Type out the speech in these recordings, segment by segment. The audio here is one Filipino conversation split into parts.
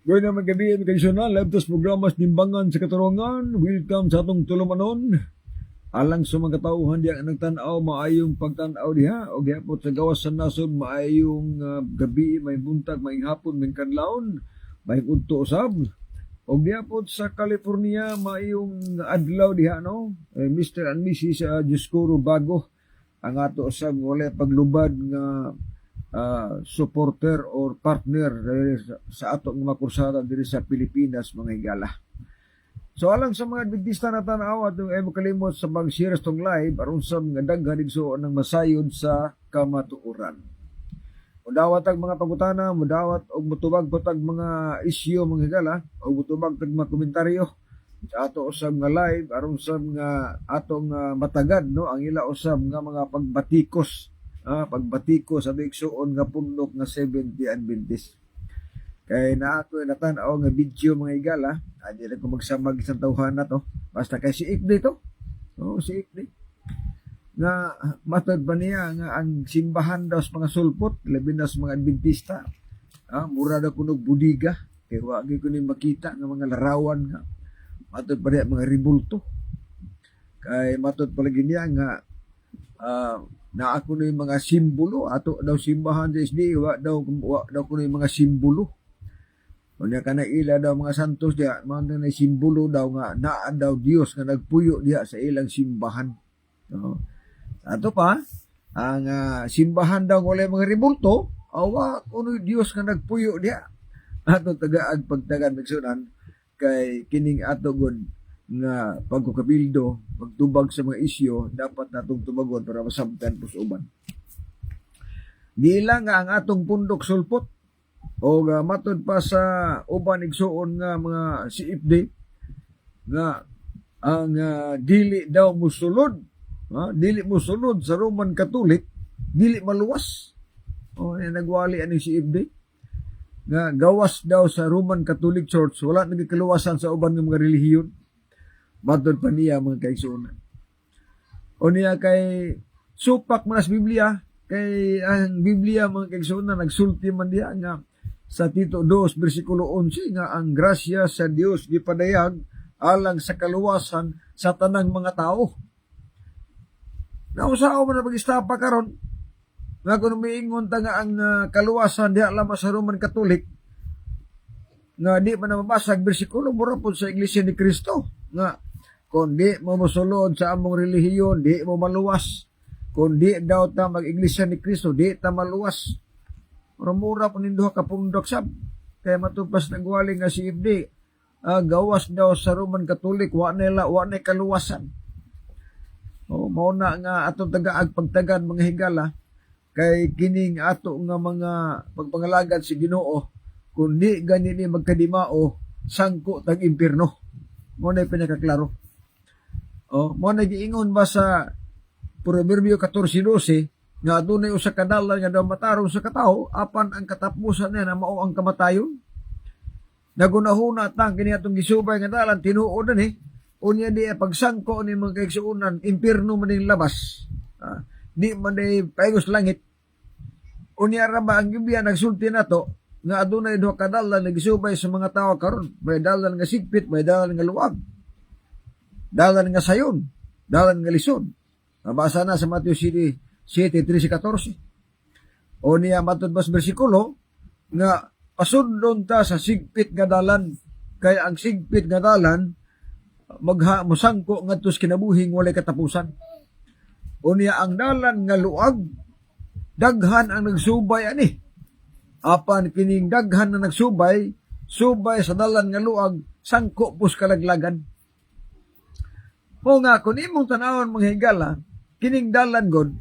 Gawin naman gabi, educational, live tos programas nimbangan sa katarungan. Welcome sa atong tulumanon. Alang sa mga katauhan diya nagtanaw, maayong pagtanaw diha. O gihapot sa gawas sa nasod, maayong gabi, may buntag, may hapon, may kanlaon, may unto usab. O gihapot sa California, maayong adlaw diha, no? Mr. and Mrs. Juscuro Bago, ang ato usab wala paglubad nga supporter or partner sa atong mga kursada diri sa Pilipinas, mga higala. So alang sa mga Adventista na tanaw atong ay makalimot sa pag-share tong live aron sa mga daghan igsuon ng masayod sa kamatuoran. Mudawat ang mga pangutana, mudawat og mutubag patag mga isyu, mga higala, o mutubag tag mga komentaryo sa ato usab nga live aron sa mga atong matagad, no, ang ila usab nga mga pagbatikos, pagbatiko sa igsuon nga pundok nga 70 Adventist. Kay na ako natanaw nga video, mga higala, di na ko magsamag isang tawhan na to. Basta kay si Ikdi to. Si Ikdi. Nga matod ba niya nga ang simbahan daw sa mga sulpot, labi na sa mga Adventista. Mura daw kunog budiga. Kaya wagi ko ni makita nga mga larawan nga. Matod pa niya mga ribulto. Kay matod palagi niya nga na ako na yung mga simbolo. Ato daw simbahan sa SD, wa daw ko na yung mga simbolo. Kung ka na ila daw mga santos diya, mga na simbolo daw nga naan daw Dios nga nagpuyo diya sa ilang simbahan. Ato pa, ang simbahan daw wala mga ribulto, awa kuno Dios nga nagpuyo diya. Ato tagaag pagtagan nagsunan kay kining ato gud nga pagkukabildo, pagtubag sa mga isyu, dapat natong tubagon para masabtan pusuban. Di lang nga ang atong pundok sulpot, o matod pa sa uban igsuon nga mga CFD nga ang dili daw musulod, dili musulod sa Roman Catholic, dili maluwas. Nagwali ani CFD nga gawas daw sa Roman Catholic Church, wala nagikaluwasan sa uban ng mga relihiyon. Matod pa niya mga kaigsuonan. O niya kay supak man sa Biblia, kay ang Biblia mga kaigsuonan nagsulti man diya nga sa Tito 2 versikulo 11 nga ang grasya sa Dios gipadayag alang sa kaluwasan sa tanang mga tao. Nausaw man na pag-istapa karon nga kung miingon ta nga ang kaluwasan diha lamang sa Roman Catholic nga di man na mabasag bersikulo mura pod sa Iglesia ni Cristo nga kung di mo mosulod sa among relihiyon di mo maluwas, kung di daw ta mag-Iglesia ni Cristo di ta maluwas. Mura po ninduha ka pundok sab. Kaya matupas nagwali nga si Ibdi, gawas daw sa Roman Catholic, wa na kaluwasan. Mauna nga atong tagaag pagtagan mga higala, kay kining ato nga mga pagpangalagad si Ginoo, kung di ganini magkadimao, sangko tag impierno. Mo na pinakaklaro. Mo na giingon ba sa Proverbio 14:12, nga dunay usa ka dalan nga daw matarong sa katao apan ang katapusan niya na mao ang kamatayon. Nagunahuna tang kini atong gisubay nga dalan tinuod ni unya di pagsangko ni mga kaigsuonan impierno man ning labas. Di man day paigos langit. Unya ra ba ang Biblia nagsulti nato nga adunay duha ka dalan nga gisubay sa mga tawo karon, may dalan nga sigpit, may dalan nga luwag, dalan nga sayon, dalan nga lisod. Nabasa na sa Mateo 7:13-14. O niya matod bas bersikulo nga pasundon ta sa sigpit nga dalan, kay ang sigpit nga dalan musangko ngadto sa kinabuhing walay katapusan. O niya ang dalan nga luag daghan ang nagsubay ani. Apan kining daghan na nagsubay, subay sa dalan nga luag sangko pus kalaglagan. O nga kun imong tan-awon mga higala, kining dalan god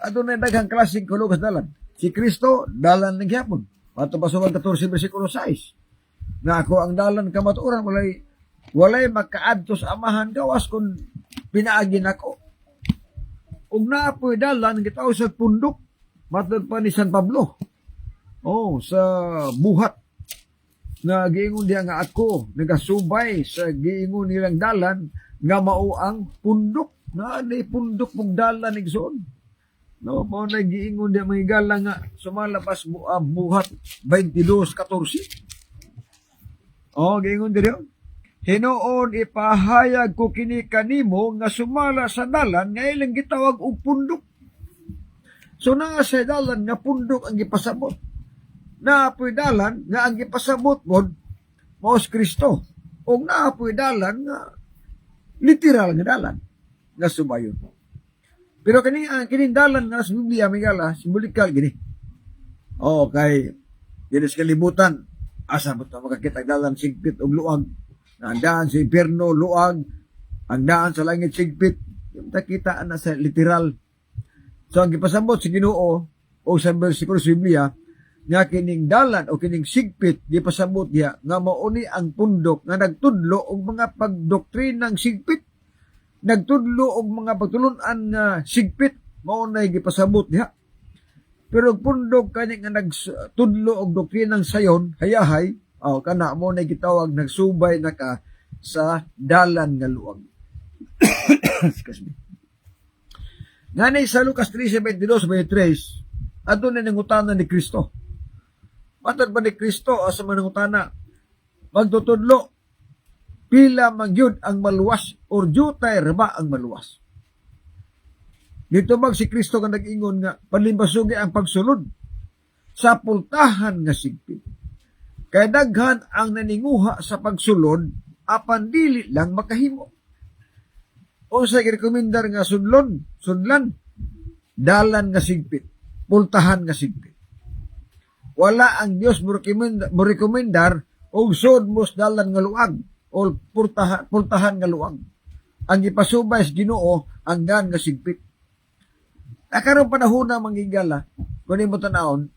adunay daghang klaseng kulugas dalan. Si Kristo dalan ng gyapon. Ato pasukan 14 bersikulo 6. Nga ako ang dalan kamatuoran, walay makaadto sa amahan gawas kun pinaagi nako. Ug naapoy dalan gitaw sa pundok matod pa ni San Pablo. Sa buhat nga giingon diha nga ako nagasubay sa giingon nilang dalan nga mao ang pundok. Na pundok mong dalan igsoon. Mao na giingon diha mga higala nga sumalabas buhat 22:14. O, gingon diri. Hinuon ipahayag ko kini kanimo nga sumala sa dalan nga ilang gitawag og pundok. So naa sa dalan nga pundok ang gipasabot. Naapoy dalan nga ang gipasabot mod mao si Kristo. O naapoy dalan nga literal nga dalan nga sumayon. Pero kining dalan nga sa Biblia migala simbolikal gini. O kay dili sa kalibutan asa mo ta makakita dalan sigpit og luag. Ang daan sa impierno luag, ang daan sa langit sigpit. Yung takitaan na sa literal. So ang gipasabot si Ginoo o sa bersikulo sa Biblia nga kining dalan o kining sigpit gipasabot diha nga mauni ang pundok nga nagtudlo og mga pagdoktrinang sigpit. Nagtudlo og mga pagtulon-an nga sigpit mao nay gipasabot diha. Pero pundok kani nga nagtudlo og doktrinang sayon, hayahay, kana mo na gitawag nagsubay na ka sa dalan nga luwag. Excuse me. Ngani sa Lucas 3:22-23, adto na nangutana ni Kristo. Matod ba ni Kristo asa man nangutana? Magtutudlo pila man gyud ang maluwas or jutay ra ba ang maluwas? Dito bag si Kristo nga nag-ingon nga palimbasugi ang pagsulod sa pultahan nga sigpit. Kaya daghan ang naninguha sa pagsulod, apan dili lang makahimo. O sa rekomendar nga sudlan, dalan nga sigpit, pultahan nga sigpit. Wala ang Dios mo rekomendar og sudmos dalan nga luag o pultahan nga luag. Ang ipasubay sa Ginoo ang dan nga sigpit. Karon panahon na manggigala, kung mo tanawon,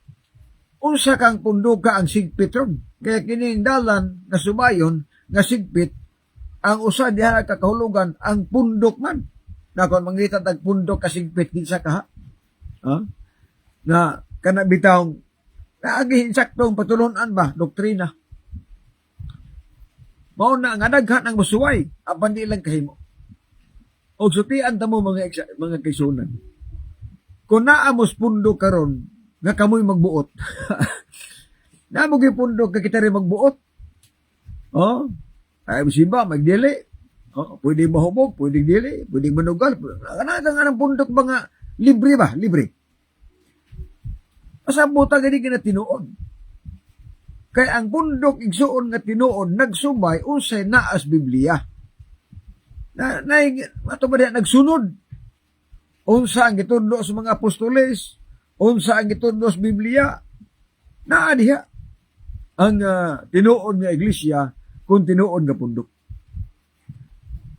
unsa kang punduka ang sigpit ron. Kaya kining dalan nga sumayon nga sigpit ang usa diha kakahulugan ang pundok man. Na kung mangita tag pundok ka sigpit kinsa ka ha? Na kana bitawng naagi insaktong patulunan ba doktrina. Mao na nga daghan ang musuway apan di lang kahimo. Og sutian ta mo mga kaisunan. Kung naamos pundok karon nga kamoy magbuot. Namo gipundok ka kita rin magbuot. Ay simba magdili. Pwede mahubog, pwede dili, pwede manugal. Kana nga ng pundok ba nga libre ba? Libre. Pasabot gani gina tinuod. Kay ang pundok igsuon nga tinuod nagsubay unsay naas Biblia. Ato ba diha nagsunod? Unsa ang gitudlo sa mga apostoles? Unsa ang gitudlo sa Biblia? Naa diha ang tinuod nga iglesia kung tinuod nga pundok.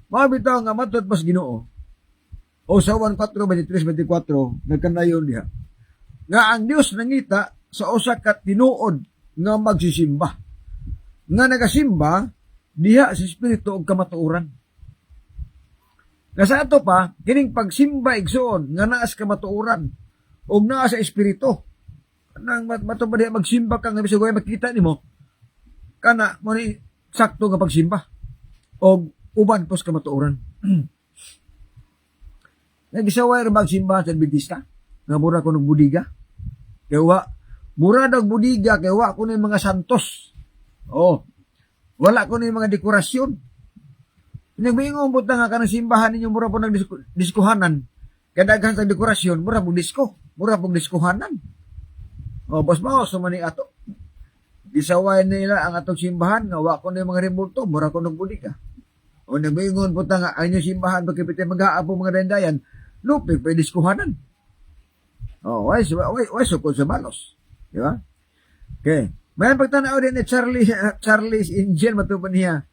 Mabitaw nga matod pas Ginoo. O sa 1:4-23-24 nagkanayon diha. Nga ang Dios nangita sa usa ka tinuod nga magsisimba. Nga nagasimba diha sa espiritu og kamatuoran. Nga sa ato pa kining pagsimba igsoon nga naa sa kamatuoran og naa sa espiritu. Nang matod ba diha magsimba ka nga bisag makita nimo kana mo ni sakto nga pagsimba og uban pos kamatuoran. Nagisaway ra magsimba sa Adventista nga mura ko ng budiga. Kaya mura daw budiga kaya wa ko ng mga santos. Wala ko ng mga dekorasyon. Nagbiingon po nga kanang simbahan ninyo mura po ng diskuhanan. Kaya daghan sa dekorasyon, mura po disko. Mura po diskuhanan. Bas mo, sumani ato. Disaway nila ang atong simbahan, nga wa ko ng mga rebulto, mura ko ng budiga. Nagbiingon po nga, ang inyong simbahan, pagkipitay mag-aapo mga dayandayan, lupig pa diskuhanan. Why sukod sa balos? Di ba? Okay. May pagtanaw din ni Charles Angel, matupan niya,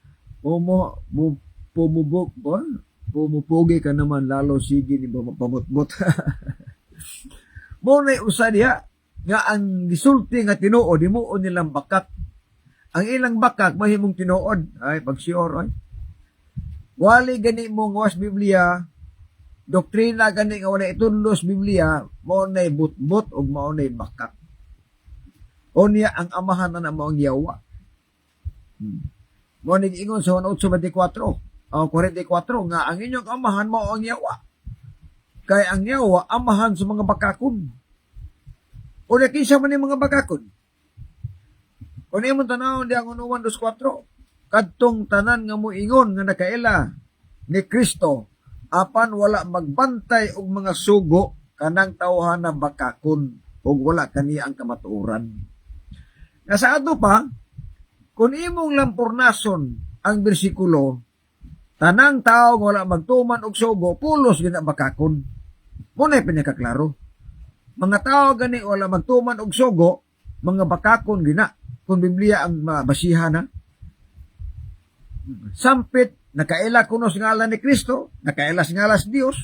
pumupugi ka naman, lalo sige ni pamutmut. Muna usa diha, nga ang gisulti nga tinuod, himuon nilang bakak. Ang ilang bakak, mahimong tinuod. Ay, pag-sure, wali gani mong was Biblia, doktrina gani nga wala itunlos Biblia, maunay but-but o maunay bakak. O niya ang amahan na maong yawa. Maunay ingon sa 8:24, 44, nga ang inyong amahan maong yawa. Kaya ang yawa, amahan sa mga bakakon. O nakisa man yung mga bakakon. O niya mong tanawin di ang 1:24, kadtong tanan nga moingon nga nakaila ni Kristo apan wala magbantay og mga sugo kanang tawhan na bakakon ug wala kaniya ang kamatuoran. Nga sa ato pa, kung imong lampurnason ang bersikulo, tanang tao nga wala magtuman og sugo, pulos gina bakakon. Muna pinakaklaro. Mga tao gani wala magtuman og sugo, mga bakakon gina. Kung Biblia ang mabasihan na. Sampit, nakaila kuno sa ngalan ni Kristo, nakaila sa ngalan sa Dios,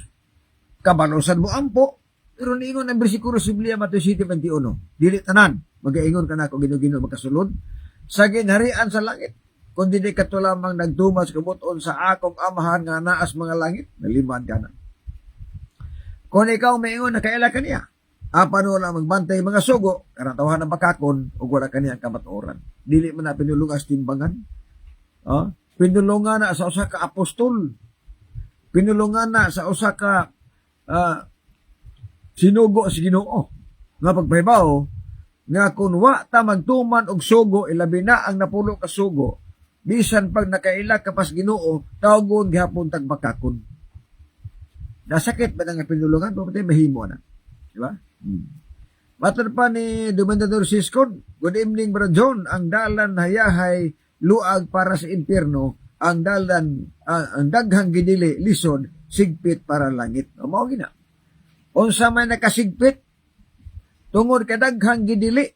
kabalosan mo ampo, pero niingon ang bersikulo sa Biblia, Mateo 7:21, dili tanan, magaingon ka na kung gino-gino makasulod, sa ginharian sa langit, kung di ka to lamang nagtumas kabuton sa akong amahan nga naas mga langit, naliman ka na. Kung ikaw maingon, nakaila ka niya, apan wala magbantay mga sugo, karatawahan ng bakakon, o wala ka niya kamatuoran. Dili man na pinulungas timbangan, pinulungan na sa usa ka apostol, pinulungan na sa usa ka sinugo si Ginoo nga pagpahibaw nga kun wa ta magtuman og sugo ilabi na ang napulo ka sugo bisan pag nakaila ka pas Ginoo tawgon gihapon tag bakakon. Nasakit ba nga pinulungan pati mahimo na, di ba? Mater pa ni Domendador Siskon, good evening Brother John, ang dalan hayahay luag para sa impierno, ang dalan ang daghang gidili lisod sigpit para langit. O mao gina. Unsa may nakasigpit tungod kay daghang gidili,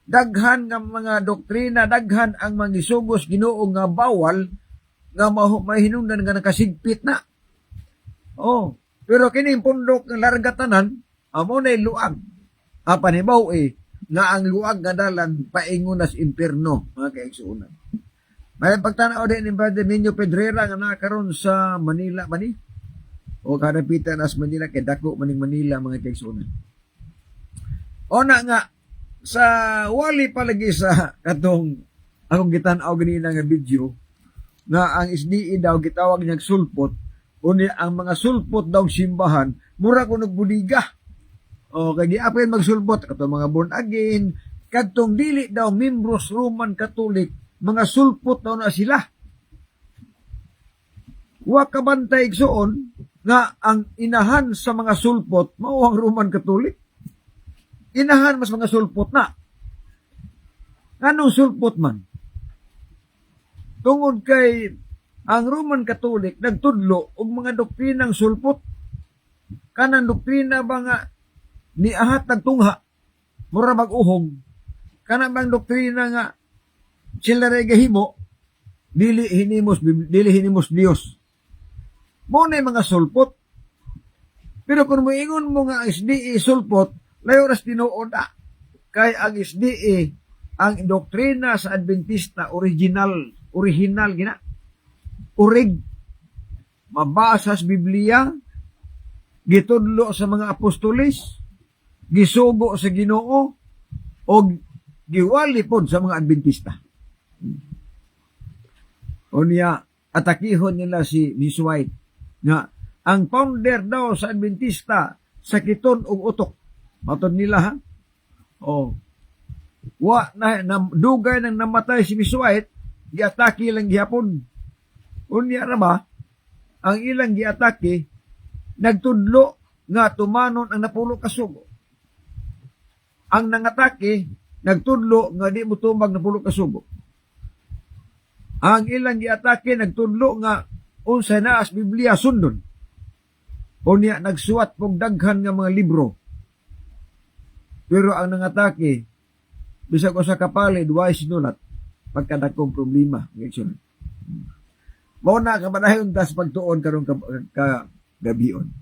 daghan nga mga doktrina, daghan ang mangisugos Ginoo nga bawal nga mahinungdan nga nakasigpit na. Pero kining pundok ng largatanan amo na luag. Panibaw nga ang luag nga dalan paingon sa impierno, mga kaigsuonan. May pagtanaw din ni Brother Nino Pedrera nga nakaroon sa Manila mani o kadapitan as Manila kay dako maning Manila, mga kaigsuonan. Ona nga sa wali palagi sa katong akong gitan-aw ganina nga video nga ang SDE daw gitawag niyang sulpot, uni ang mga sulpot daw simbahan mura ko nagbuliga. O kay giapil magsulpot katong mga born again, kadtong dili daw membros Roman Catholic, mga sulpot daw na sila. Wa kabantay igsoon nga ang inahan sa mga sulpot mao ang Roman Catholic. Inahan mas mga sulpot na. Anong sulpot man? Tungod kay ang Roman Catholic nagtudlo og mga doktrinang sulpot. Kanang doktrina ba nga ni ahat nagtungha mura mag-uhog. Kanang bang doktrina nga sila ray gahimo dili hinimos Dios. Mo na mga sulpot. Pero kung moingon mo nga SDE sulpot, layo ras tinuod kay ang SDE ang doktrina sa Adventista original gina. Urig mabasa sa Biblia, gitudlo sa mga apostoles, gisugo sa Ginoo o giwali pod sa mga Adventista. Unya atakihon nila si Miss White nga ang founder daw sa Adventista sakiton og utok. Matod nila ha. Wa na dugay nang namatay si Miss White, giatake lang gihapon. Unya ra ba ang ilang giatake nagtudlo nga tumanon ang napulo ka sugo. Ang nangatake nagtudlo nga di mo tumag napulo ka sugo. Ang ilang giatake nagtudlo nga unsay naa sa Biblia sundon. Unya nagsuwat pog daghan nga mga libro. Pero ang nangatake bisag usa ka palid way sinulat pagkadakong problema ng mao na kabanayon tas pagtuon karon ka gabion.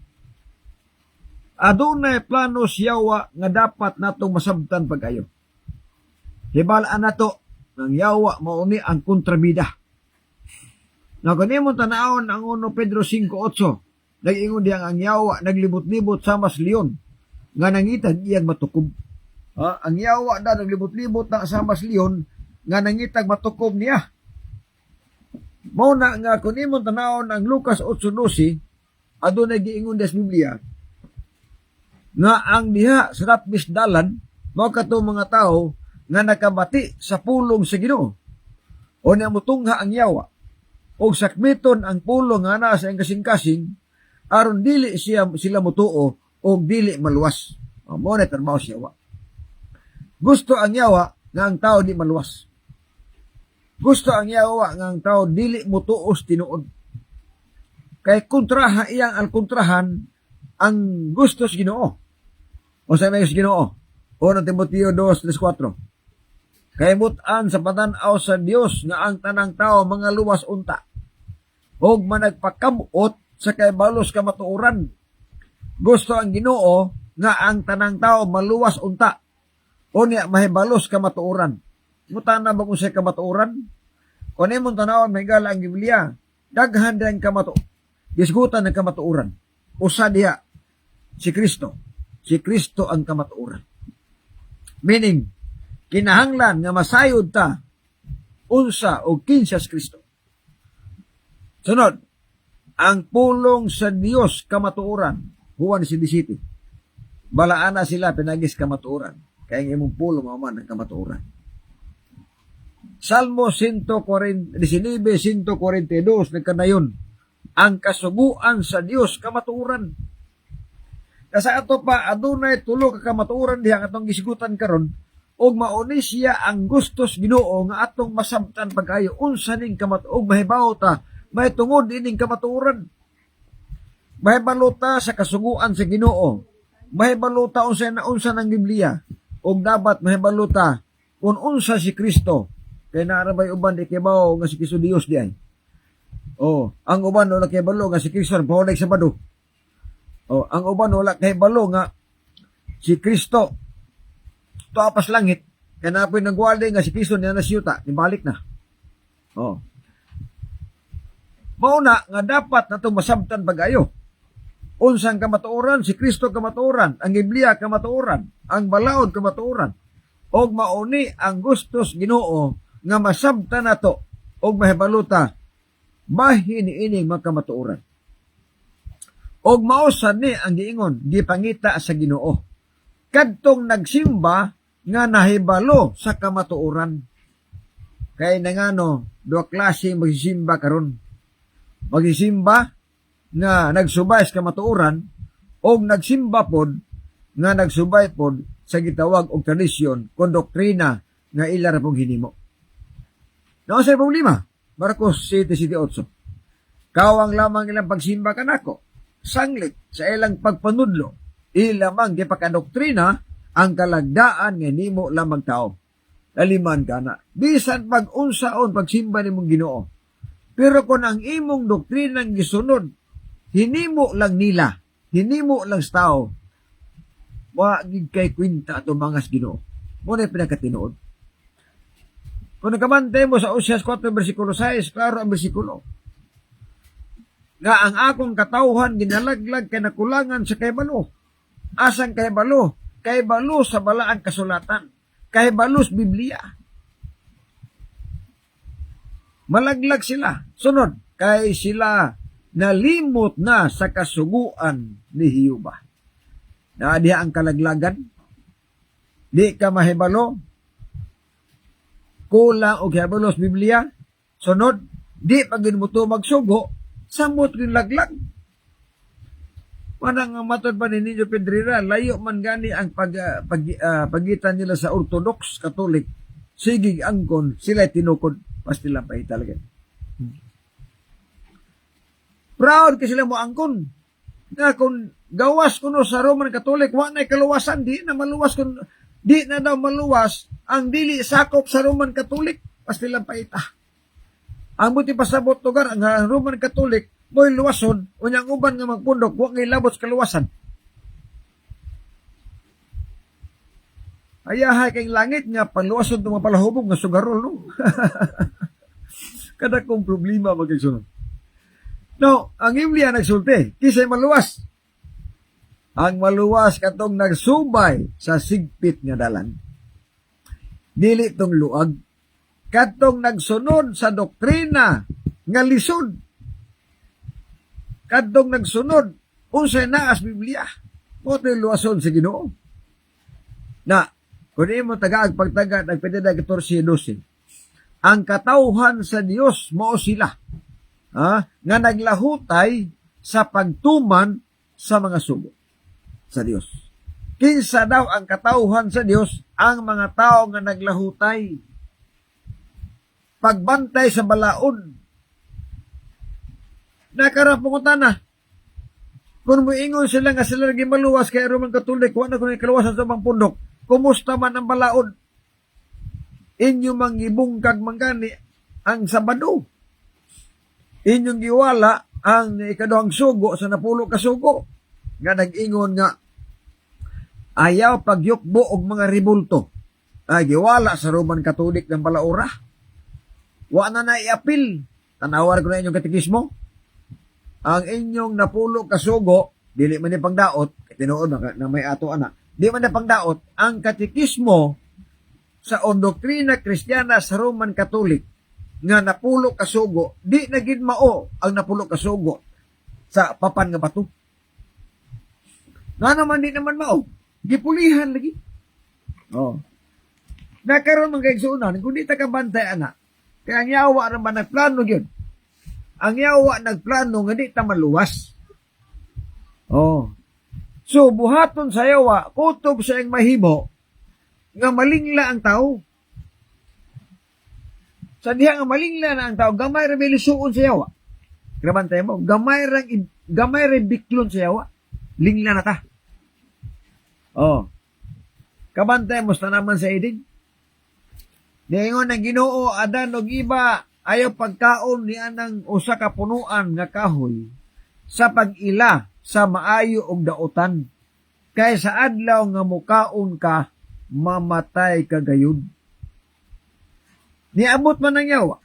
Adunay plano Yawa nga dapat natong masabtan pagayo. Hibalaan nato ng Yawa mao ni ang kontrabida. Na kanimo tanawon ang 1 Pedro 5:8, nag-ingon diyang ang Yawa naglibot-libot sa mas leon nga nangitag iyang matukob. Ang Yawa da naglibot-libot na sa mas leon nga nangitag matukob niya. Mao na nga kun imong tanawon ang Lucas 8:12, adunay giingon sa Biblia nga ang diha sa dalan mao kato mga tao nga nakabati sa pulong sa Ginoo. o niya mutungha ang yawa o sakmiton ang pulo nga naa sa iyang kasing-kasing aron dili sila mutuo o dili maluwas. Mo na trabaho sa yawa. Gusto ang yawa nga ang tao di maluwas. Gusto ang yawa nga ang tao dili mutuos tinuod. Kay kontraha iyang alkontrahan ang gusto sa Ginoo. O sa may Ginoo. 1 Timoteo 2:4. Kay mutan sa patanaw sa Dios nga ang tanang tao mga luwas unta. Og managpakamot sa kay balos kamatuoran. Gusto ang Ginoo nga ang tanang tao maluwas unta. O niya mahibalos kamatuoran. Mutan na ba kung sa kamatuoran? Kung imong tanawon may gala ang Biblia, daghan din gisgutan ng kamatuoran. Usa diha si Kristo. Si Kristo ang kamatuoran. Meaning, kinahanglan nga masayod ta unsa o kinsas Kristo. Sunod, ang pulong sa Dios kamatuoran. Juan 17. Balaan na sila pinagis kamatuoran. Kaya ang imong pulong man ang kamatuoran. Salmo 19:142 nagkanayon, ang kasuguan sa Dios kamatuoran. Kasa ato pa adunay tulo ka kamatuoran diha atong gisigutan karon og mauni siya ang gustos Ginoo nga atong masabtan pagayo unsa ning kamatuog mahibaw ta may tungod ining kamatuoran. Mahibalo ta sa kasuguan sa Ginoo. Mahibalo ta unsa ng Biblia og dapat mahibalo ta kung unsa si Kristo. Kay naarabay uban di kibaw nga si Kristo Dios di ay. Ang uban wala kay balo nga si Kristo paulay sa bado. Ang uban wala kay balo nga si Kristo tuapas langit kay napoy nagwali nga si Kristo niya nasyuta, ibalik na. Mauna nga dapat natong masabtan pagayo. Unsang kamatuoran si Kristo kamatuoran, ang Biblia kamatuoran, ang balaod kamatuoran. Og mauni ang gustos Ginoo nga masabtan nato og mahibaluta bahin ining magkamatuoran. Og mausad ni ang giingon gipangita sa Ginoo kadtong nagsimba nga nahibalo sa kamatuoran. Kay nangano duha klase magsisimba karon. Magsisimba nga nagsubay sa kamatuoran og nagsimba pod nga nagsubay pod sa gitawag og tradisyon kon doktrina nga ila ra pong hinimo. No sa problema, Marcos 7:8. Kawang lamang ilang pagsimba kanako, sanglit sa ilang pagpanudlo, ilamang gipakadoktrina ang kalagdaan nga nimo lamang tao. Laliman kana, bisan pag-unsaon pagsimba nimong Ginoo. Pero kung ang imong doktrinang gisunod, hinimo lang nila, hinimo lang sa tao, wagig kay kwinta ato mga Ginoo. Muna pinakatinuod. Kung nakamante mo sa Oseas 4:6, klaro ang bersikulo. Nga ang akong katawhan ginalaglag kay nakulangan sa kaybalo. Asang kaybalo? Kaybalo sa balaang kasulatan. Kaybalo sa Biblia. Malaglag sila. Sunod, kay sila nalimot na sa kasuguan ni Hiyuba. Naadiha ang kalaglagan. Di ka mahibalo. Kulang o kaya Biblia. Sunod, di pagin mo ito magsugo, samot rin laglag. Manang matod pa ni Niño Pedrera, layo man gani ang pagitan nila sa Orthodox, Katolik. Sige angkon, sila tinukod. Pastila pa talaga. Proud kasi sila mo angkon. Nga kung gawas kuno sa Roman Catholic, wa na kaluwasan, di na maluwas kun di na daw maluwas ang dili sakop sa Roman Catholic. Pastilang paita. Ang buti pasabot lugar ang Roman Catholic mo'y luwason unyang uban nga magpundok wa ngay labot sa kaluwasan. Ayahay kay langit nga panluwason itong mapalahubog nga sugarol no. Kada kong problema magigsunod. No, ang Biblia nagsulti, kisay maluwas. Ang maluwas katong nagsubay sa sigpit nga dalan. Dili tong luag. Katong nagsunod sa doktrina nga lisod. Katong nagsunod unsay naas Biblia. Moto'y luwason sa Ginoo. Na, kung imo tagaag pagtagad, nagpwede na 14-12. ang katawhan sa Dios mao sila nga naglahutay sa pagtuman sa mga sugo sa Dios. Kinsa daw ang katawhan sa Dios? Ang mga tao nga naglahutay pagbantay sa balaod. Nakarapungutan na. Kung moingon sila nga sila naging maluwas kay Roman Katolik, wala na kung ikalawasan sa mga pundok, kumusta man ang balaod? Inyo mangibungkag mangani ang Sabado. Inyong giwala ang ikaduhang sugo sa napulo ka sugo. Nga nag-ingon nga, ayaw pagyukbo og mga ribulto. Giwala sa Roman Katolik ng balaura. Wa na naiapil. Tanawar ko na inyong katikismo. Ang inyong napulo kasugo, dili man ni pangdaot, tinuod na may ato ana. Di man na pangdaot, ang katikismo sa doktrina Kristiyana sa Roman Katolik nga napulo kasugo, di na gid mao ang napulo kasugo sa papan nga bato. Nga naman di naman mao, gipulihan lagi. Oh. Nakaroon man kay suunan, kung di ta kabantay ana. Kaya ang yawa naman nagplano yun. Ang yawa nagplano nga di ta maluwas. Oh. So, buhaton sa yawa, kutob sa iyang mahimo, nga malingla ang tao. Sa diha nga malingla na ang tao, gamay ra bilisuon sa yawa. Grabantay mo, gamay ra biklon sa yawa. Lingla na ta. Oh. Kabantay mo sa naman sa idin. Niingon ang Ginoo adan og iba ayaw pagkaon ni anang usa ka punuan nga kahoy sa pag-ila sa maayo og daotan. Kay sa adlaw nga mukaon ka, mamatay ka gayud. Niabot man ang yawa.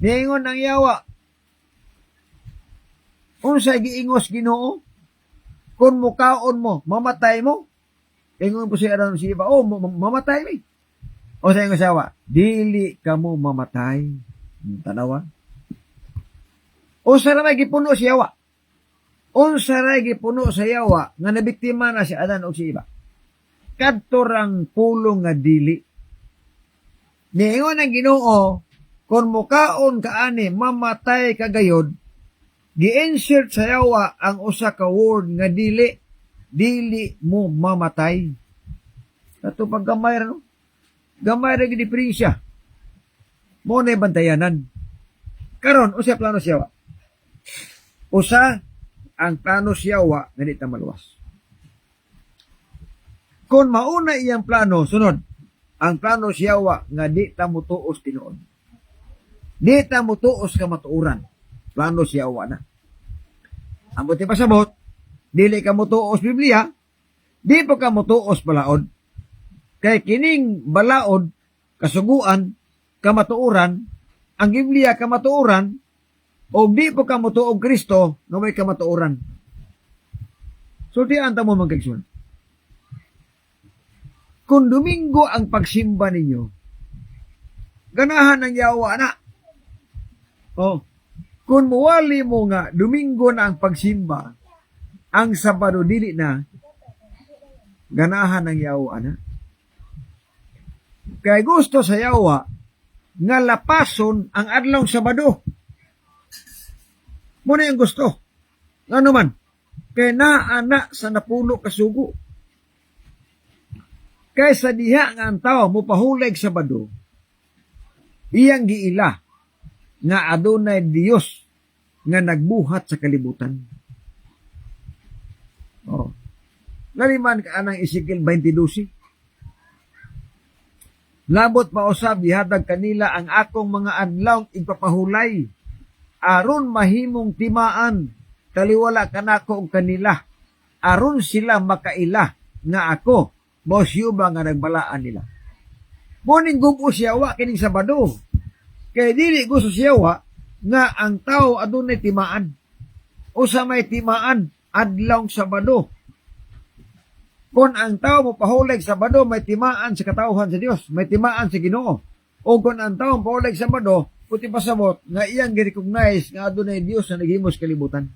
Niingon ang yawa, unsay giingos Ginoo? Kung mukaon mo, mamatay mo. Ingon po siya ron si iba, mamatay mi. O sa ingon sawa, dili ka mo mamatay. Tanawa. Unsa ra gipuno si yawa? Unsa ra gipuno sa yawa nga nabiktima na si Adan o si iba? Kadto rang pulong nga dili. Niingon ang Ginoo, kung mukaon ka ani mamatay ka gayod, gi-insert sa yawa ang usa ka word nga dili. Dili mo mamatay. Ato pag gamay ra no? Gamay ra gid diferensya. Mo na bantayanan. Karon usa plano siya. Usa ang plano siya nga di ta maluwas. Kung mauna iyang plano, sunod. Ang plano siya nga di ta mutuos tinuod. Di ta mutuos ka matuuran. Plano siya na. Ang buti pasabot, dili ka mutuos Biblia, di pa ka mutuos balaod. Kay kining balaod, kasuguan, kamatuuran, ang Biblia kamatuuran, o di pa ka mutuog Kristo, nga may kamatuuran. So, di anta mo magkagsun. Kung Domingo ang pagsimba ninyo, ganahan ng yawa na. Oh, kung muwali mo nga, Domingo na ang pagsimba, ang Sabado dili na, ganahan ng yawa na. Kaya gusto sa yawa, nga lapason ang adlaw Sabado. Muna yung gusto. Ano man, kaya naana sa napulo kasugo. Kaya sa diha nga ang tao mupahulag Sabado, iyang giila nga adunay Dios nga nagbuhat sa kalibutan. Oh. Naliman ka anang Ezekiel 22. Labot pa usab ihatag kanila ang akong mga adlaw igpapahulay aron mahimong timaan taliwala kanako og kanila aron sila makaila nga ako mao siyuba nga nagbalaan nila. Muning gubo siya wa kining Sabado. Kay dili gusto siya wa nga ang tao adunay timaan. Usa may timaan adlaw Sabado. Kung ang tao mo pahulag Sabado, may timaan sa katawhan sa Dios, may timaan sa Ginoo. O kung ang tao mo pahulag Sabado, puti pasabot nga iyang gi-recognize nga adunay Dios na naghimos kalibutan.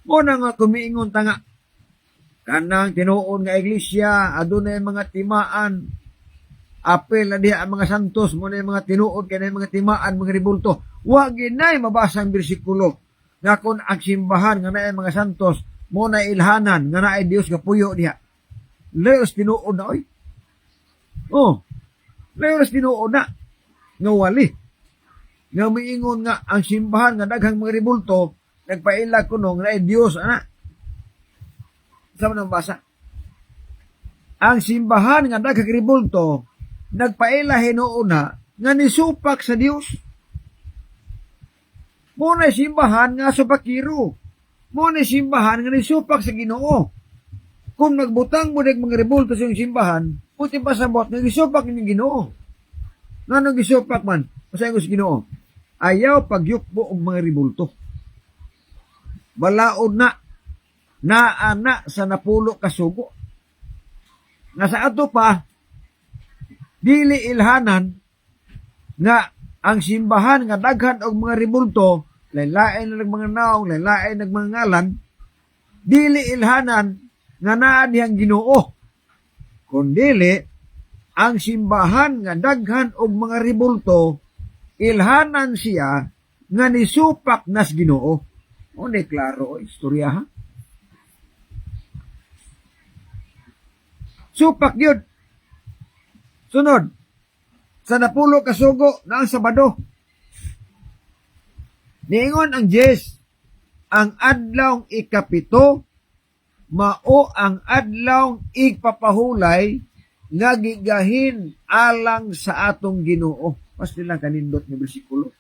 Muna nga kumiingon ta nga kanang tinuon nga iglesia adunay mga timaan, apel na diha ang mga santos mo na mga tinuod kay mga timaan, mga ribulto. Wa ginay mabasa ang bersikulo nga kun ang simbahan nga naay mga santos mo na ilhanan nga naay Dios nga puyo diha. Leos tinuod na oy. Oh, leos tinuod na nga wali. Nga miingon nga ang simbahan nga daghang mga ribulto nagpaila kuno nga naay Dios ana. Sama nang basa. Ang simbahan nga daghang ribulto nagpaila hinuuna nga nisupak sa Dios. Muna simbahan nga supakiro. Muna simbahan nga nisupak sa Ginoo. Kung nagbutang mo mga rebulto sa simbahan, puti pasabot nga gisupak ni Ginoo. Nga nang gisupak man, masaya ko sa Ginoo. Ayaw pagyukbo og mga rebulto. Balaod na naana sa napulo ka sugo. Nga sa ato pa dili ilhanan nga ang simbahan nga daghan og mga rebulto, lain-lain na mga naong, lain-lain na mga ngalan, dili ilhanan nga naa dihang Ginoo. Kundili ang simbahan nga daghan og mga rebulto, ilhanan siya nga nisupak nas Ginoo. O ni klaro istorya ha. Supak yun. Sunod, sa napulo kasugo na ang Sabado. Niingon ang Diyes, ang adlawng ikapito, mao ang adlawng igpapahulay nga gigahin alang sa atong Ginoo. Pas nilang kanindot ni bersikulo.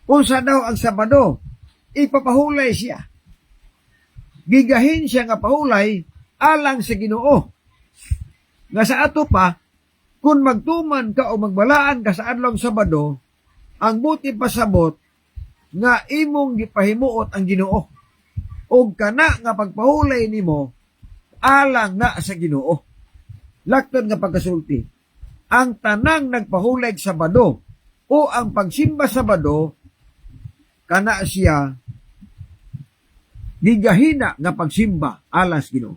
Kung sa daw ang Sabado, ipapahulay siya. Gigahin siya nga pahulay alang sa Ginoo. Nga sa ato pa, kung magtuman ka o magbalaan ka sa adlawng Sabado, ang buti pasabot nga imong gipahimuot ang Ginoo. O kana nga pagpahulay nimo alang na sa Ginoo. Lakton nga pagkasulti, ang tanang nagpahulay sa Sabado o ang pagsimba sa Sabado, kana siya gigahina nga pagsimba alang sa Ginoo.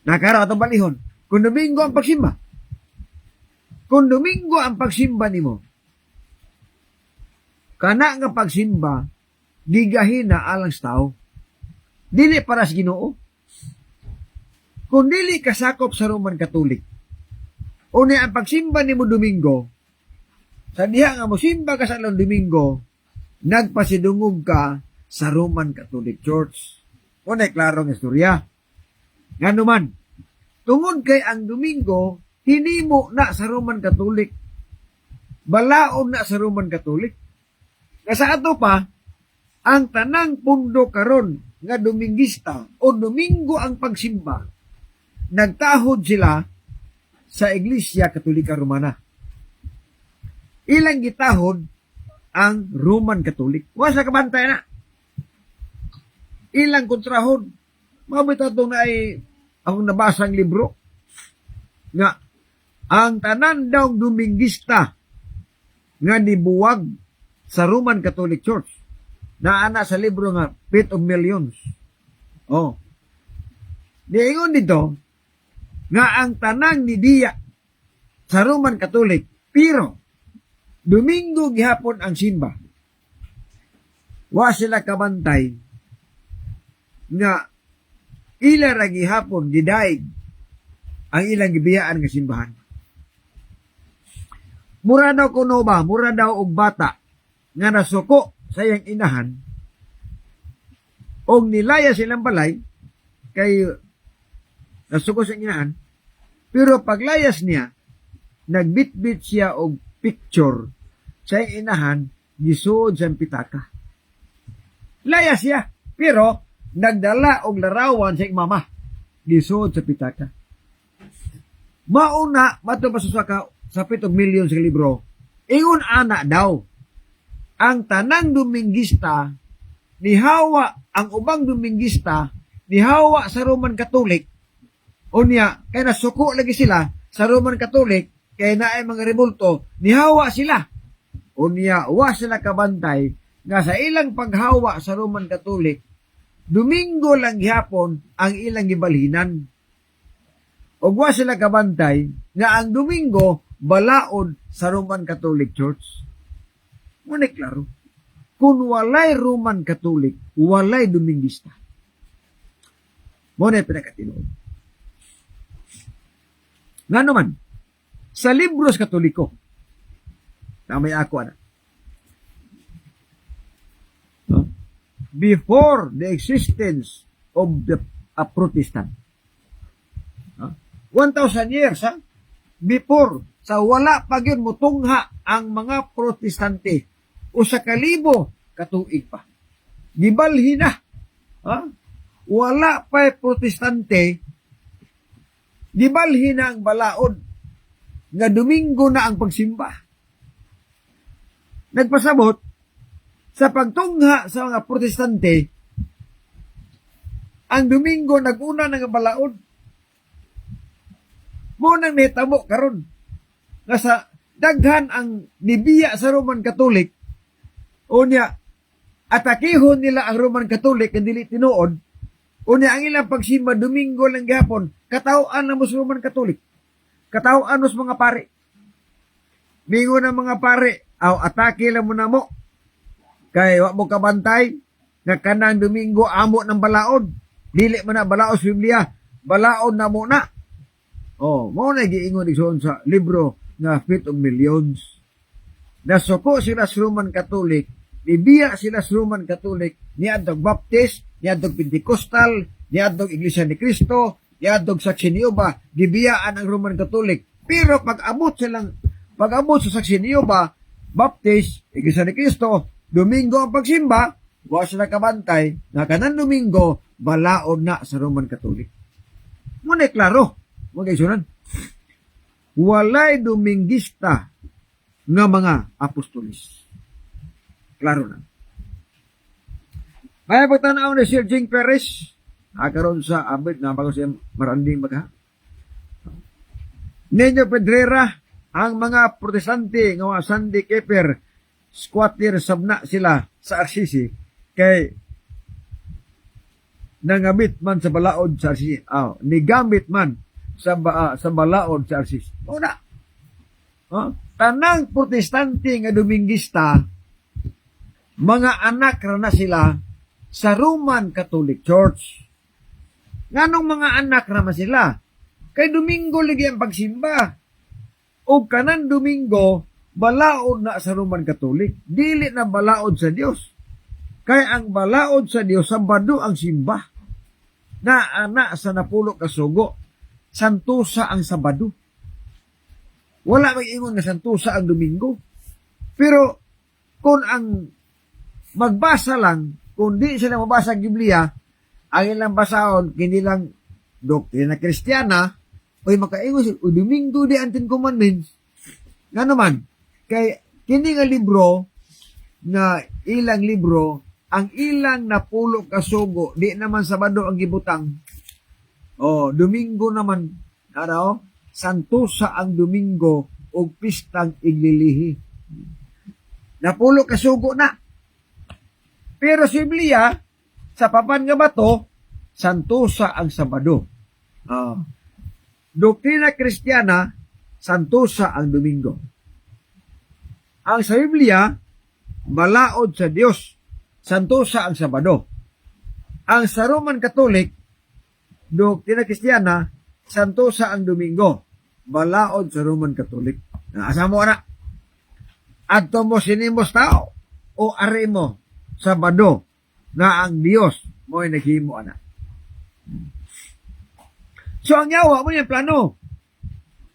Nakaraw itong balihon. Kung Domingo ang pagsimba, kung Domingo ang pagsimba nimo, kana nga pagsimba, gigahina alang sa tao, dili para sa Ginoo. Kung dili kasakop sa Roman Katolik, o ang pagsimba nimo Domingo, sa diha nga mosimba ka sa alang Domingo, nagpasidungog ka sa Roman Catholic Church. O klaro nga istorya. Nga naman, tungod kay ang Domingo, hinimo na sa Roman Catholic. Balaod na sa Roman Catholic. Sa ato pa, ang tanang pundo karon nga Domingista o Domingo ang pagsimba, nagtahod sila sa Iglesia Katolika Romana. Ilang gitahod ang Roman Catholic. Wasa kabantay na. Ilang kontrahod. Mabita ito na ay akong nabasang libro nga ang tanan daw Domingista nga nibuwag sa Roman Catholic Church na ana sa libro nga Pit of Millions. Oh. Diingon dito nga ang tanang ni Diya sa Roman Catholic, pero Domingo gihapon ang simba. Wa sila kabantay nga ila ra gihapon gidaig ang ilang gibiyaan nga simbahan. Mura daw kuno ba, mura daw og bata nga nasuko sa iyang inahan og nilaya silang balay kay nasuko sa inahan, pero paglayas niya nagbitbit siya og picture sa iyang inahan gisuod sa pitaka. Layas siya, pero nagdala og larawan sa iyang mama gisuod sa pitaka. Mauna matupasaka sa 7 million sa libro, ingon ana daw, ang tanang Domingista nihawa, ang ubang Domingista nihawa sa Roman Catholic, o niya, kaya nasuko lagi sila sa Roman Catholic, kaya naay mga rebulto, nihawa sila, o niya, wa sila kabantay, nga sa ilang paghawa sa Roman Catholic, Domingo lang gihapon ang ilang gibalhinan. Ug wa sila kabantay nga ang Domingo balaod sa Roman Catholic Church. Muna klaro. Kung walay Roman Catholic, walay Domingista. Muna pinakatinuod. Nga naman, sa libros Katoliko, na may ako na, before the existence of the Protestant, 1,000 years, before, sa wala pa yun mutungha ang mga Protestante, o sa kalibo katuig pa. Gibalhin na. Wala pa Protestante, gibalhin na ang balaod nga Domingo na ang pagsimba. Nagpasabot sa pagtungha sa mga Protestante, ang Domingo nag-una ng balaod. Munang nahitabo karon nga sa daghan ang nibiya sa Roman Catholic, unya atakihon nila ang Roman Catholic nga dili tinuod, unya ang ilang pagsimba Domingo lang gihapon, kataw-an na mo sa Roman Catholic, kataw-an sa mga pare. Mingo na mga pare, atake lang mo na mo, kay wa mo kabantay nga kanang Domingo amo ng balaod, dili man na balaod sa Biblia, balaod na mo na. Mo na giingon igsoon sa libro nga Faith of Millions. Nasuko sila sa Roman Catholic, ibiya sila sa Roman Catholic, niadtong Baptist, niadtong Pentecostal, niadtong Iglesia ni Cristo, niadtong Saksi ni Jehova, gibiyaan ang Roman Catholic. Pero pag abot sa Saksi ni Jehova, Baptist, Iglesia ni Cristo, Domingo ang pagsimba, wa sila kabantay, nga kanang Domingo, balaod na sa Roman Catholic. Muna klaro, mga isunan. Walay Domingista nga mga apostolis. Klaro na. May pagtanaw ni Sir Jing Perez, karon sa abit nga bago siya maranding magha. Nenyo Pedrera, ang mga protestante nga mga Sandy Keper, squatter sabna sila sa Arsisi, kay nangamit man sa balaod sa Arsisi. Nigamit man sa balaod sa Arsisi. Una, tanang protestante nga Domingista, mga anak na sila sa Roman Catholic Church. Nganong mga anak naman sila? Kay Domingo lagi ang pagsimba. O kanan Domingo, balaod na sa Roman Catholic. Dili na balaod sa Dios. Kay ang balaod sa Dios, Sabado ang simba. Na anak sa napulo kasugo, santusa ang Sabado. Wala mag-ingon na santusa ang Domingo. Pero kung ang magbasa lang, kung di sila mabasa ang Biblia, ang ilang basahon, kinilang doktrina Kristiyana, o makaingon sila, Domingo di ang Ten Commandments. Nga naman, kay kini nga libro, nga ilang libro, ang ilang napulo kasugo, di naman Sabado ang gibutang. Domingo naman, santusa ang Domingo, o pistang iglilihi. Napulo kasugo na. Pero sa Biblia, sa papan nga bato, santusa ang Sabado. Doktrina Kristiyana, santusa ang Domingo. Ang sa Biblia, balaod sa Dios, santusa ang Sabado. Ang sa Roman Catholic, doktrina Kristiyana, santusa ang Domingo, balaod sa Roman Catholic. Asa mo na? Adto mo sinimos tao o ari mo Sabado nga ang Dios mo ay naghimo ana. So ang Yawa mo yung plano.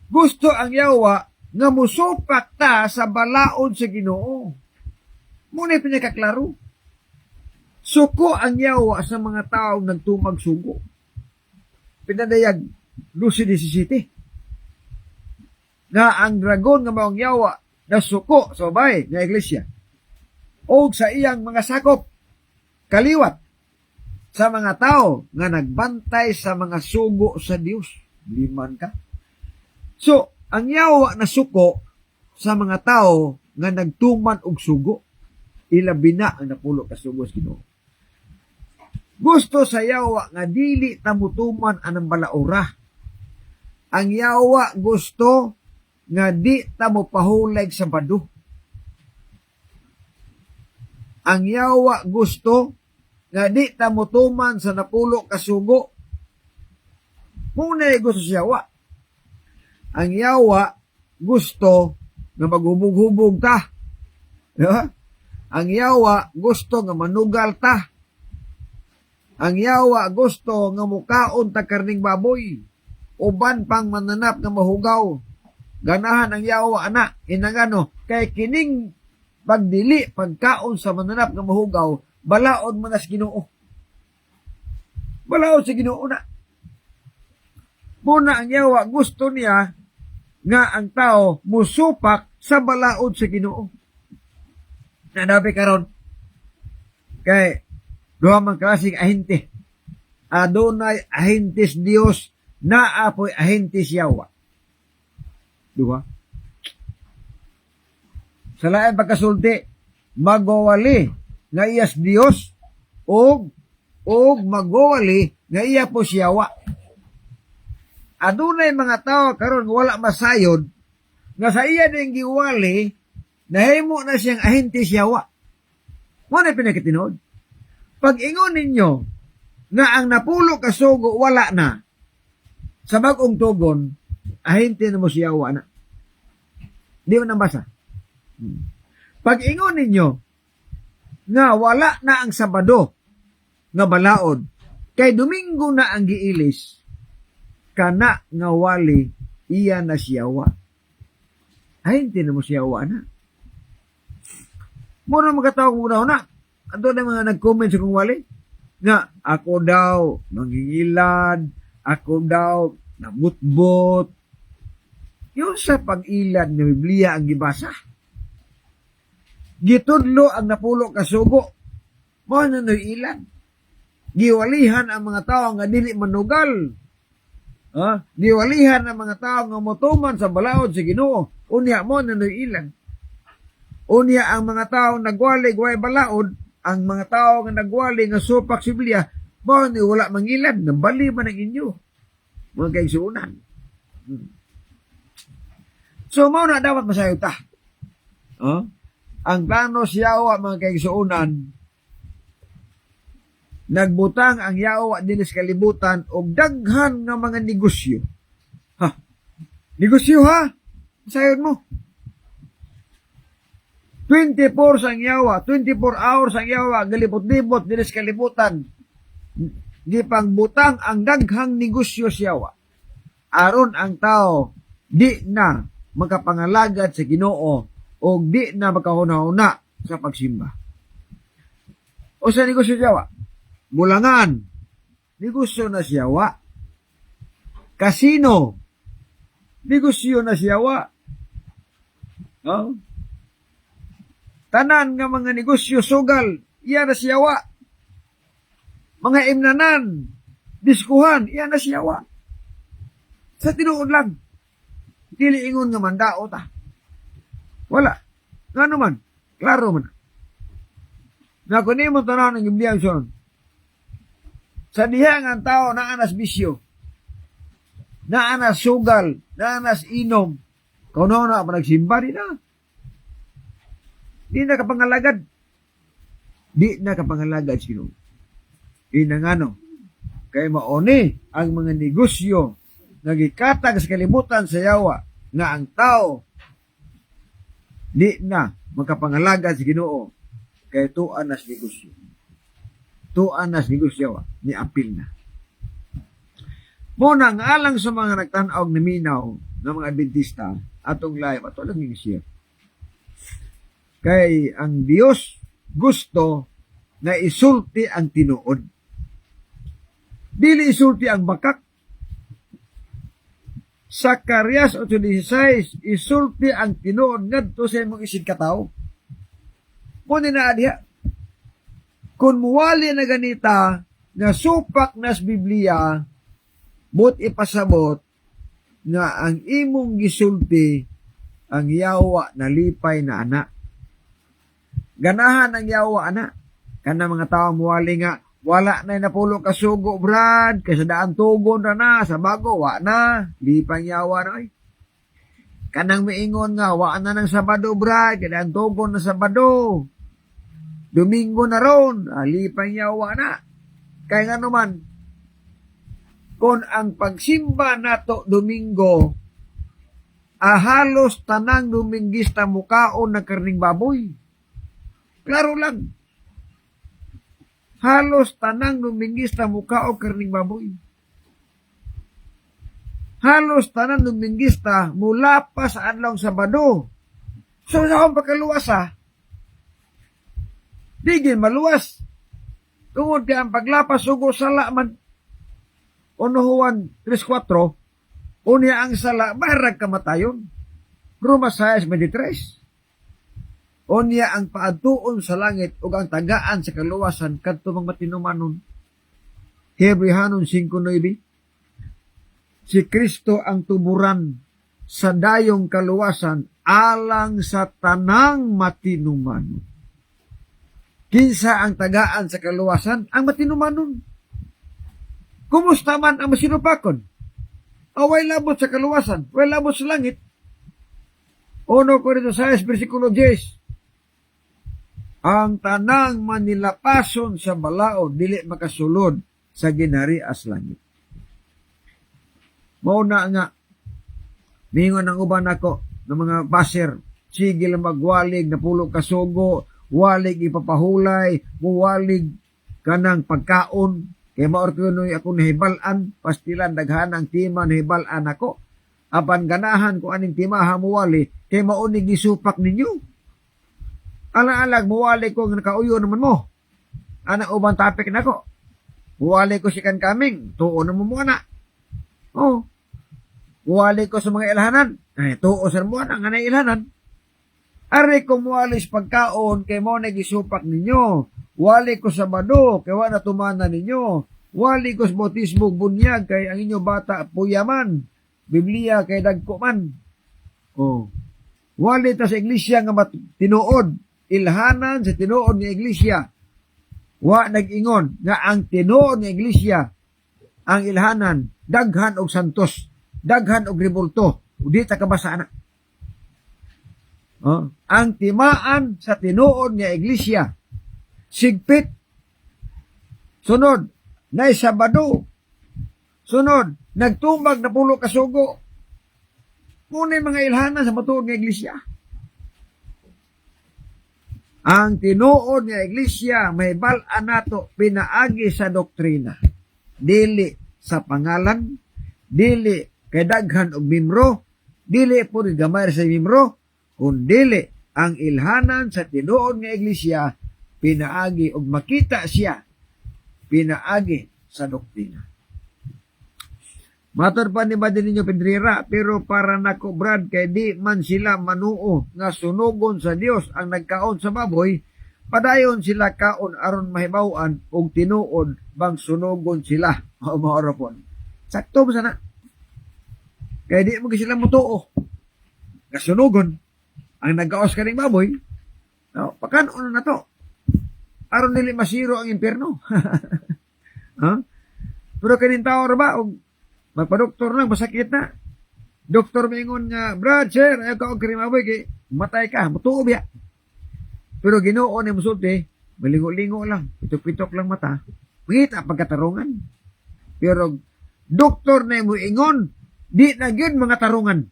Gusto ang Yawa nga musupak ta sa balaod sa Ginoo. Muna pinakaklaro. Suko ang Yawa sa mga taong nagtumag sugo. Pinadayag 12:17. Na ang dragon nga maong Yawa na suko sa babay nga iglesia o sa iyang mga sakop kaliwat sa mga tao nga nagbantay sa mga sugo sa Dios. Liman ka. So, ang Yawa na suko sa mga tao nga nagtuman og sugo, ilabi na ang napulo ka sugo sa Ginoo. Gusto sa yawa nga dili tamutuman anang balaura. Ang yawa gusto nga di tamo pahulag sa bado. Ang yawa gusto nga di tamutuman sa napulo kasugo. Muna gusto sa yawa. Ang yawa gusto nga maghubog-hubog ta. Diba? Ang yawa gusto nga manugal ta. Ang yawa gusto nga mukaon ta karning baboy. Uban pang mananap nga mahugaw. Ganahan ang yawa ana. Inangano, kay kining pagdili, pagkaon sa mananap nga mahugaw, balaod mo na sa Ginoo. Balaod sa Ginoo na. Muna ang yawa gusto niya nga ang tao musupak sa balaod sa Ginoo. Nadabi karon kay duha man klaseng ahente. Adunay ahentes Dios, naapoy ahentes yawa. Duha. Sa lain pagkasulti, magwawali nga iyas Dios o magwawali nga iya po siyawa. Adunay mga tao karon wala masayod nga sa iya ding giwali nahimo na siyang ahente siyawa. Mo na pinakitinud. Pag ingon ninyo nga ang napulo kasugo wala na, sa bagong tugon ahente na mo siyawa na. Di mo nabasa. Pag ingon ninyo nga wala na ang Sabado nga balaod, kay Domingo na ang giilis, kana nga wali iya na siyawa. Ay, hindi na mo siyawa na. Muna magkatawag muna na. Ando na mga nag-comment sa kong wali nga ako daw mangingilad, ako daw namutbot. Yung sa pag-ilad ng Biblia ang gibasa. Gitudlo ang napulo kasugo. Mo na ilad. Giwalihan ang mga tao nga dili manugal. Giwalihan ang mga tao nga motuman sa balaod sa Ginoo. Unya mo na ilan. Unya ang mga tao nagwali way balaod, ang mga tao nga nagwali nga supak sa Biblia, mo ni wala mangilan, nabali man ang inyo. Mga kaigsuunan. So mo na dapat masayo ta. Ang plano siyawa mga kaigsuunan, nagbutang ang yawa din sa kalibutan og daghan nga mga negosyo. Negosyo ha? Sayod mo. 24 sang yawa, 24 hours ang yawa, galibot-libot din sa kalibutan. Di pang butang ang daghang negosyo siyawa. Aron ang tao di na makapangalagad sa Ginoo o di na makahuna-huna sa pagsimba. O sa negosyo siyawa? Bulangan, negosyo na siyawa. Kasino, negosyo na siyawa. Tanan nga mga negosyo sugal, iya na siyawa. Mga imnanan, diskuhan, iya na siyawa. Sa tinuod lang, dili ingon nga mandao ta. Wala. Nga naman, klaro man. Nga kung mo tanaw ng Biblia son, sa diha nga tao na anas bisyo, na anas sugal, na anas inom, kung na pa nagsimba, di na. Di na kapangalagad. Di na kapangalagad sino. Inangano. Kay maoni ang mga negosyo nagikatag sa kalibutan sa yawa nga ang tao di na magkapangalagad sa Ginoo kay tuan nas negosyo. Tuan nas negosyo ni apil na. Muna nga alang sa mga nagtanaw na minaw ng mga Adventista atong live ato lang yung share. Kay ang Dios gusto na isulti ang tinuod. Dili isulti ang bakak. Zacarias 8:16, isulti ang tinuod ngadto sa imong isid katawo. Muna na adya. Kung muwali na ganita na supak nas Biblia, but ipasabot nga ang imong gisulti ang yawa na lipay na anak. Ganahan ang yawa anak. Kana mga tao muwali nga Wala na napulo ka sugo, Brad. Kaysa daan tugon na sa bago, wa na. Lipang yawa na, ay. Kanang miingon nga, wa na ng Sabado, Brad. Kaya daan tugon na Sabado. Domingo na ron. Lipang yawa na. Kaya nga naman, kung ang pagsimba nato Domingo, halos tanang Dominggista mukaon ng karning baboy. Klaro lang. Halos tanang Dominggista mukaon karning baboy. Halos tanang Dominggista mula pa sa adlaw Sabado. So sa akong pagkaluwas digin maluwas. Tungod kaya ang paglapas sugo sala man. Uno Juan 3:4, unya ang sala barag kamatayon. Romas 6:23. Unya ang paadtuon sa langit ug ang tagaan sa kaluwasan kadto mga matinumanon. Hebrehanon 5:9. Si Kristo ang tuburan sa dayong kaluwasan alang sa tanang matinumanon. Kinsa ang tagaan sa kaluwasan? Ang matinumanon. Kumusta man ang masinupakon? Way labot sa kaluwasan, way labot sa langit. 1 Corintios 6:10. Ang tanang manilapason sa balao dili makasulod sa ginharias langit. Mauna nga, mingon ang uban ako ng mga baser, sige lang magwalig na pulo kasugo, walig ipapahulay, muwalig kanang pagkaon, kaya maortunoy ako nahibalan, pastilan daghan ang tima nahibalan ako. Apan ganahan ko aning tima hamuwali, kaya maunig isupak ninyo. Alang-alag, muwali ko nakauyo naman mo. Anang ubang topic na ko. Muwali ko si kaming, tuo naman mo na. Oh. Muwali ko sa mga ilhanan, tuo sa mo na nga na ilhanan. Ari ko muwali sa pagkaon, kaya mo nagisupak ninyo. Wali ko sa Sabado, kaya wala tumana ninyo. Wali ko sa bautismo bunyag, kay ang inyo bata puyaman. Biblia kay dagko man. Oh. Wali ta sa iglesia nga tinuod. Ilhanan sa tinuod ni iglesia. Wa nag-ingon nga ang tinuod ni iglesia, ang ilhanan, daghan og santos, daghan og rebulto. Di ta kabasa na. Oh. Ang timaan sa tinuod ni iglesia, sigpit. Sunod, na Sabado. Sunod, nagtumbag na pulo kasugo. Muna mga ilhanan sa matuod ng iglesia. Ang tinuod ng iglesia may balaan nato pinaagi sa doktrina. Dili sa pangalan, dili kay daghan og membro, dili po gamay sa membro, kundili ang ilhanan sa tinuod ng iglesia pinaagi og makita siya pinaagi sa doktrina. Matur pa ni ba din ninyo Pedrera, pero para nako Brad, kay di man sila manuo nga sunugon sa Dios ang nagkaon sa baboy, padayon sila kaon aron mahibaw-an og tinuod bang sunugon sila o maorapon. Sakto ba sana? Kay di mo sila mutuo nga sunugon ang nagkaos kaning baboy. No, pakanon na to. Aron dili masiro ang impierno. Huh? Pero kanin tao ra ba og magpa-doktor lang, masakit na. Doktor maingon nga, Brad, sir, ayaw ka og karimaboy, kay matay ka, mutuo biya. Pero Ginoo ni musulti, malingo-lingo lang, pitok-pitok lang mata, mangita pagkatarungan. Pero doktor na mo ingon, di na gyud mga tarungan.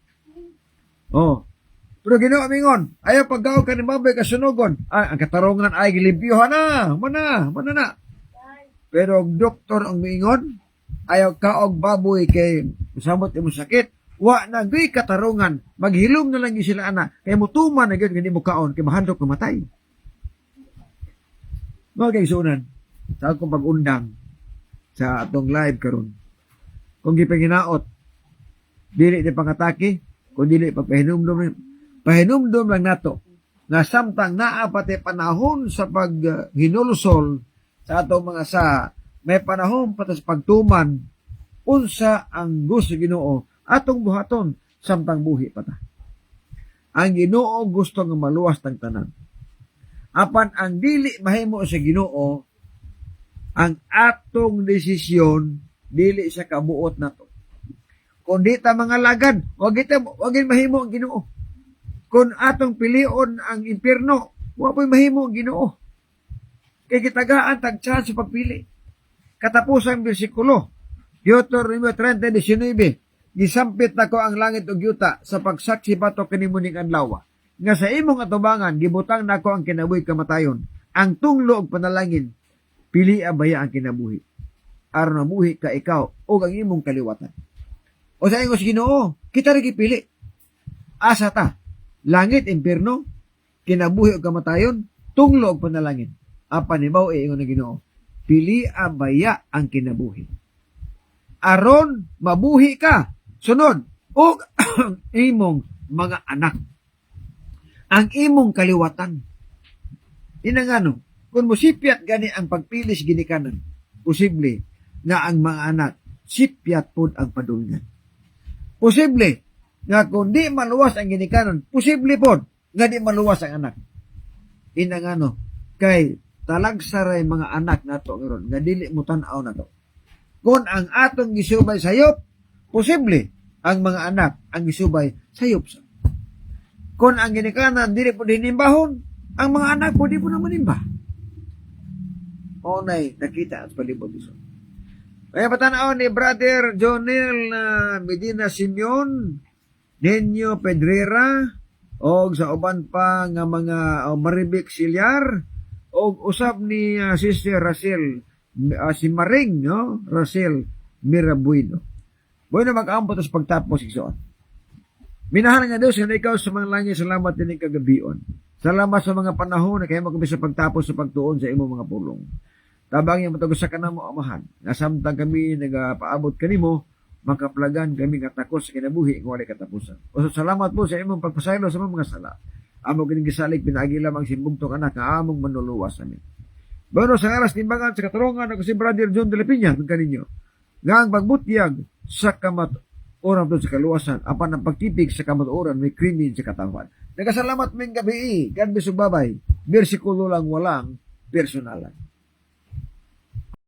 Oh. Pero Ginoo maingon, ayaw paggaw karimaboy kasunugon. Ang katarungan ay gilimpyohan na, mana. Pero doktor ang maingon, ayaw ka og baboy kay samot imo sakit, wa na gay katarungan, maghilom na lang sila ana, kay mutuman na gyud kani mo kaon kay mahandok mamatay. Mga kaigsunan, sa akong pag-undang sa atong live karon, kung gipanginaot dili di pangatake, kung dili pahinumdum lang nato nga samtang naa pati panahon sa paghinulusol sa atong mga may panahon patas pagtuman unsa ang gusto Ginoo atong buhaton samtang buhi pata. Ang Ginoo gusto nga maluwas tang tanan. Apan ang dili mahimo sa Ginoo ang atong desisyon dili sa kabuot nato. Kundi ta mga lagad, wagin mahimo ang Ginoo. Kung atong pilion ang impierno, wa po'y mahimo ang Ginoo. Kay gitagaan tag chance sa pagpili. Katapusang bersikulo, Deuteronomio 30:19, gisampit nako ang langit ug yuta sa pagsaksi batok kanimuning adlaw. Nga sa imong atubangan gibutang nako ang kinabuhi kamatayon, ang tunglo ug panalangin, pili baya ang kinabuhi. Aron mabuhi ka ikaw ug ang imong kaliwatan. O sa ingos Ginoo, kita rin gipili. Asa ta? Langit, impierno, kinabuhi ug kamatayon, tunglo ug panalangin. Apan ibaw ingon na Ginoo, pili baya ang kinabuhi. Aron mabuhi ka, sunod, ug imong mga anak. Ang imong kaliwatan. Inangano, kung musipyat gani ang pagpilis ginikanan, posible nga ang mga anak sipyat pod ang padulngan. Posible nga kung di maluwas ang ginikanan, posible pod nga di maluwas ang anak. Inangano, kay talagsaray mga anak nato ngaron nga dili mo tan-aw nato. Kung ang atong gisubay sayop, posible ang mga anak ang gisubay sayop sa. Kung ang ginikanan dili po dinimbahon, ang mga anak po di po na manimbah. O nay, nakita at palibot iso. Kaya patanaw ni Brother Jonel Medina Simeon, Nenyo Pedrera, o sa uban pa nga mga Maribik Silyar, o usab ni Sister Rachel, si Maring, no? Rachel Mirabuino. Bueno, mag-ampot sa pagtapos igsoon. Minahal nga Diyos, nga ikaw sa mga langit, salamat din kagabion. Salamat sa mga panahon na kayo magkabis sa pagtapos sa pagtuon sa imong mga pulong. Tabang yung matagos sa kanamo, Amahan. Nasamtang kami nagapaabot kanimo, makaplagan kami nga takos sa kinabuhi ng wala katapusan. O salamat po sa imong pagpasaylo sa mga sala. Amo kining gisalig pinaagi lamang simbugtong anak nga among manluluwas amin. Bueno, sa aras timbangan sa katurungan ako si Brother John de la Piña ng kaninyo. Nga ang pagbutyag sa kamatuoran doon sa kaluwasan, apan ang pagtipig sa kamatuoran may krimen sa katawan. Nagkasalamat ming gabi, God bless you, babay. Bersikulo lang walang personalan.